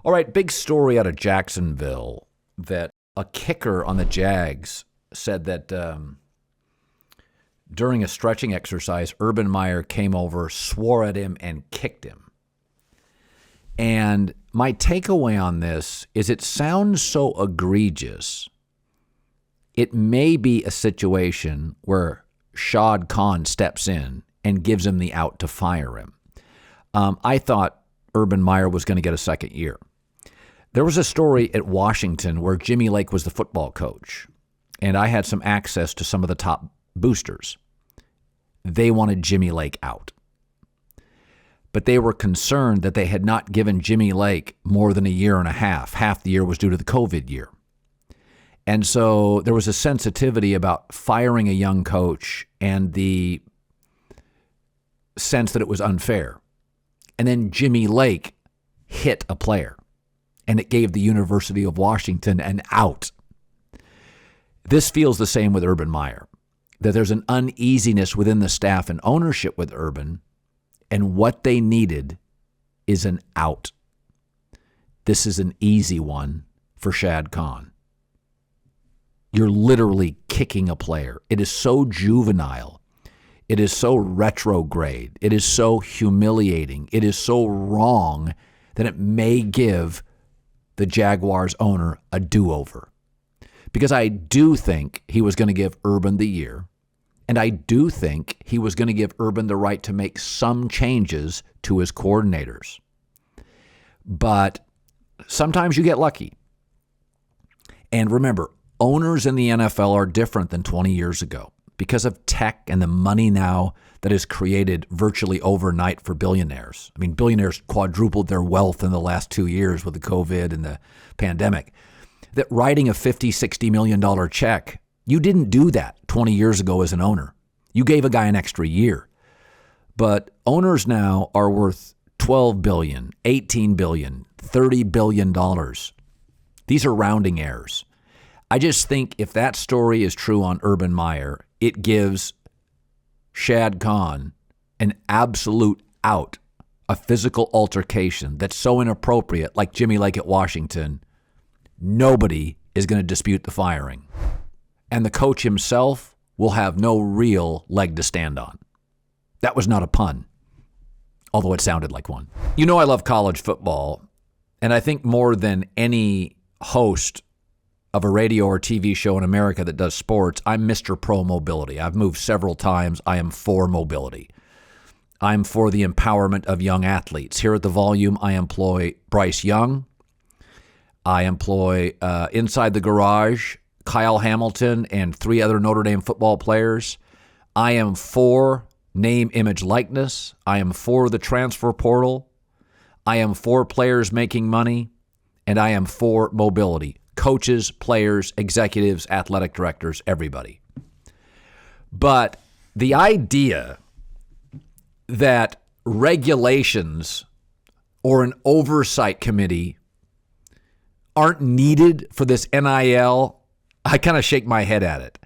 All right, big story out of Jacksonville that a kicker on the Jags said that during a stretching exercise, Urban Meyer came over, swore at him, and kicked him. And my takeaway on this is it sounds so egregious. It may be a situation where Shad Khan steps in and gives him the out to fire him. I thought Urban Meyer was going to get a second year. There was a story at Washington where Jimmy Lake was the football coach, and I had some access to some of the top boosters. They wanted Jimmy Lake out. But they were concerned that they had not given Jimmy Lake more than a year and a half. Half the year was due to the COVID year. And so there was a sensitivity about firing a young coach and the sense that it was unfair. And then Jimmy Lake hit a player, and it gave the University of Washington an out. This feels the same with Urban Meyer, that there's an uneasiness within the staff and ownership with Urban, and what they needed is an out. This is an easy one for Shad Khan. You're literally kicking a player. It is so juvenile. It is so retrograde. It is so humiliating. It is so wrong that it may give the Jaguars owner a do-over. Because I do think he was going to give Urban the year. And I do think he was going to give Urban the right to make some changes to his coordinators. But sometimes you get lucky. And remember, owners in the NFL are different than 20 years ago because of tech and the money now that is created virtually overnight for billionaires. I mean, billionaires quadrupled their wealth in the last 2 years with the COVID and the pandemic. That writing a $50, $60 million check, you didn't do that 20 years ago as an owner. You gave a guy an extra year. But owners now are worth $12 billion, $18 billion, $30 billion. These are rounding errors. I just think if that story is true on Urban Meyer, it gives Shad Khan an absolute out, a physical altercation that's so inappropriate, like Jimmy Lake at Washington, nobody is going to dispute the firing. And the coach himself will have no real leg to stand on. That was not a pun, although it sounded like one. You know I love college football, and I think more than any host of a radio or TV show in America that does sports, I'm Mr. Pro Mobility. I've moved several times. I am for mobility. I'm for the empowerment of young athletes. Here at The Volume, I employ Bryce Young. I employ Inside the Garage, Kyle Hamilton, and 3 other Notre Dame football players. I am for name, image, likeness. I am for the transfer portal. I am for players making money. And I am for mobility. Coaches, players, executives, athletic directors, everybody. But the idea that regulations or an oversight committee aren't needed for this NIL, I kind of shake my head at it.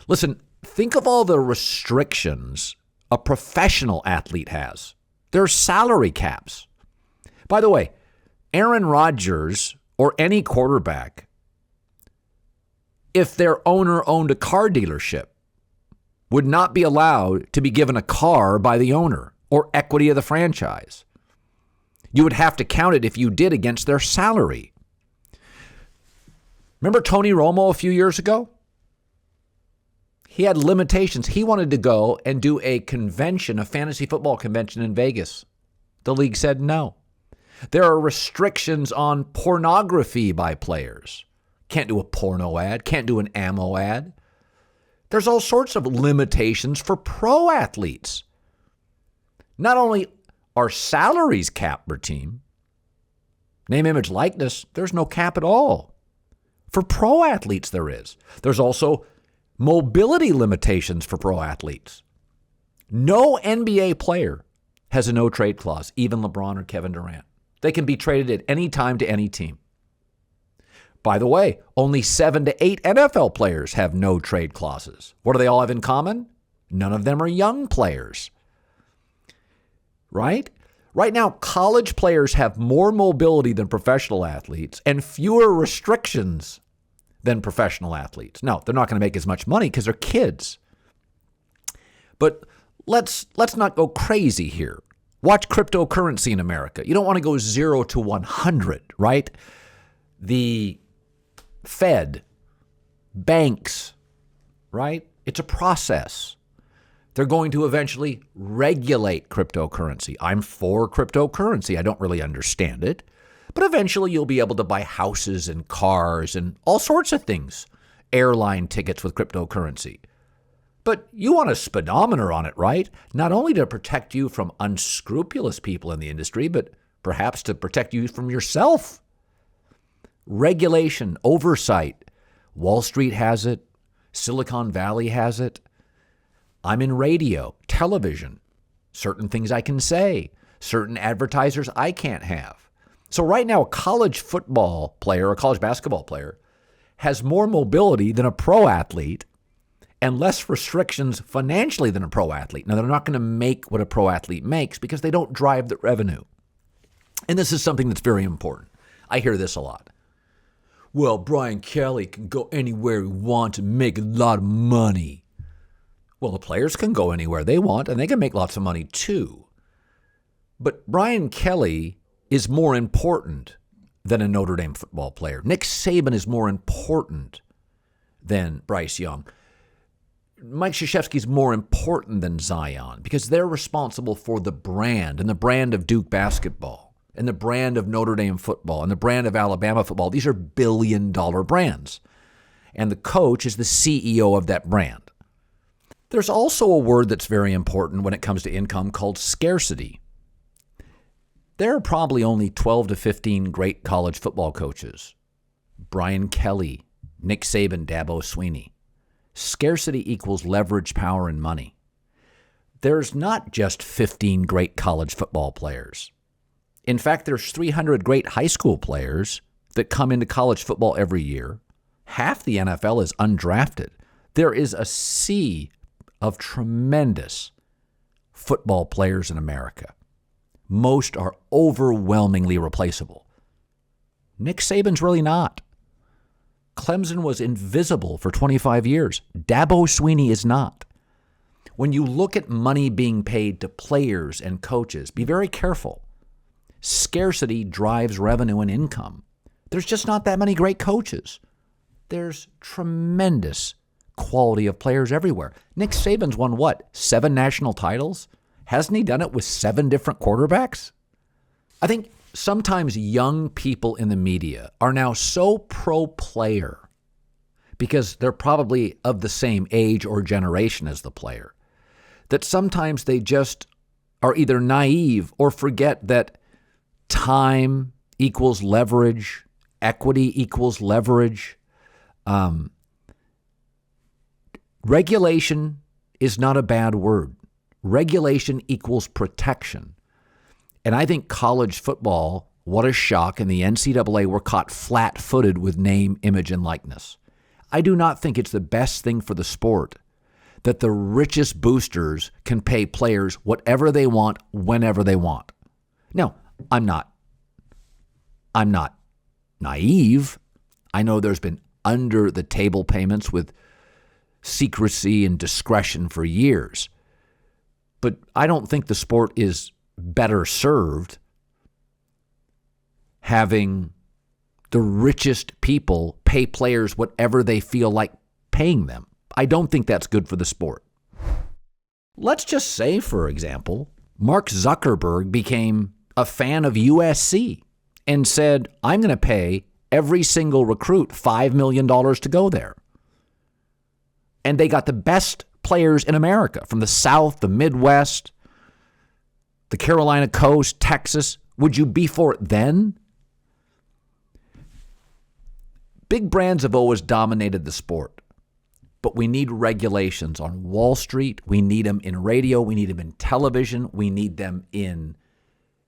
Listen, think of all the restrictions a professional athlete has. There are salary caps. By the way, Aaron Rodgers or any quarterback, if their owner owned a car dealership, would not be allowed to be given a car by the owner or equity of the franchise. You would have to count it if you did against their salary. Remember Tony Romo a few years ago? He had limitations. He wanted to go and do a convention, a fantasy football convention in Vegas. The league said no. There are restrictions on pornography by players. Can't do a porno ad, can't do an ammo ad. There's all sorts of limitations for pro athletes. Not only are salaries capped per team, name, image, likeness, there's no cap at all. For pro athletes, there is. There's also mobility limitations for pro athletes. No NBA player has a no-trade clause, even LeBron or Kevin Durant. They can be traded at any time to any team. By the way, only 7 to 8 NFL players have no trade clauses. What do they all have in common? None of them are young players. Right? Right now, college players have more mobility than professional athletes and fewer restrictions than professional athletes. No, they're not going to make as much money because they're kids. But let's not go crazy here. Watch cryptocurrency in America. You don't want to go 0 to 100, right? The Fed, banks, right? It's a process. They're going to eventually regulate cryptocurrency. I'm for cryptocurrency. I don't really understand it. But eventually you'll be able to buy houses and cars and all sorts of things, airline tickets with cryptocurrency. But you want a speedometer on it, right? Not only to protect you from unscrupulous people in the industry, but perhaps to protect you from yourself. Regulation, oversight. Wall Street has it. Silicon Valley has it. I'm in radio, television. Certain things I can say. Certain advertisers I can't have. So right now, a college football player, a college basketball player, has more mobility than a pro athlete and less restrictions financially than a pro athlete. Now, they're not going to make what a pro athlete makes because they don't drive the revenue. And this is something that's very important. I hear this a lot. Well, Brian Kelly can go anywhere he wants and make a lot of money. Well, the players can go anywhere they want and they can make lots of money too. But Brian Kelly is more important than a Notre Dame football player. Nick Saban is more important than Bryce Young. Mike Krzyzewski's more important than Zion because they're responsible for the brand and the brand of Duke basketball and the brand of Notre Dame football and the brand of Alabama football. These are billion-dollar brands. And the coach is the CEO of that brand. There's also a word that's very important when it comes to income called scarcity. There are probably only 12 to 15 great college football coaches. Brian Kelly, Nick Saban, Dabo Swinney. Scarcity equals leverage, power, and money. There's not just 15 great college football players. In fact, there's 300 great high school players that come into college football every year. Half the NFL is undrafted. There is a sea of tremendous football players in America. Most are overwhelmingly replaceable. Nick Saban's really not. Clemson was invisible for 25 years. Dabo Swinney is not. When you look at money being paid to players and coaches, be very careful. Scarcity drives revenue and income. There's just not that many great coaches. There's tremendous quality of players everywhere. Nick Saban's won what? 7 national titles? Hasn't he done it with 7 different quarterbacks? I think sometimes young people in the media are now so pro-player because they're probably of the same age or generation as the player that sometimes they just are either naive or forget that time equals leverage, equity equals leverage. Regulation is not a bad word. Regulation equals protection. And I think college football, what a shock, and the NCAA were caught flat-footed with name, image, and likeness. I do not think it's the best thing for the sport that the richest boosters can pay players whatever they want, whenever they want. Now, I'm not naive. I know there's been under-the-table payments with secrecy and discretion for years. But I don't think the sport is better served having the richest people pay players whatever they feel like paying them. I don't think that's good for the sport. Let's just say, for example, Mark Zuckerberg became a fan of USC and said, I'm going to pay every single recruit $5 million to go there. And they got the best players in America from the South, the Midwest, the Carolina coast, Texas. Would you be for it then? Big brands have always dominated the sport, but we need regulations on Wall Street. We need them in radio. We need them in television. We need them in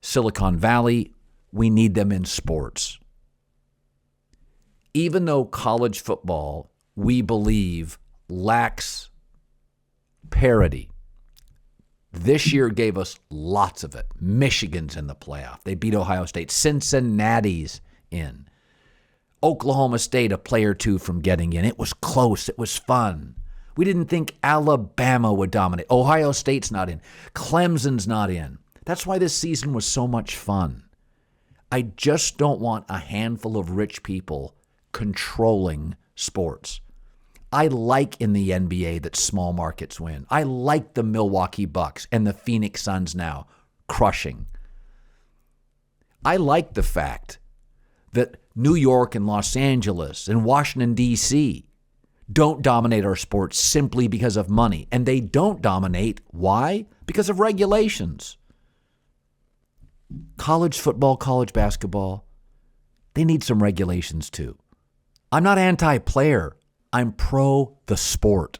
Silicon Valley. We need them in sports. Even though college football, we believe, lacks parity, This year gave us lots of it. Michigan's in the playoff. They beat Ohio State. Cincinnati's in. Oklahoma State, a player or two from getting in. It was close. It was fun. We didn't think Alabama would dominate. Ohio State's not in. Clemson's not in. That's why this season was so much fun. I just don't want a handful of rich people controlling sports. I like in the NBA that small markets win. I like the Milwaukee Bucks and the Phoenix Suns now crushing. I like the fact that New York and Los Angeles and Washington, D.C. don't dominate our sports simply because of money. And they don't dominate. Why? Because of regulations. College football, college basketball, they need some regulations too. I'm not anti-player. I'm pro the sport.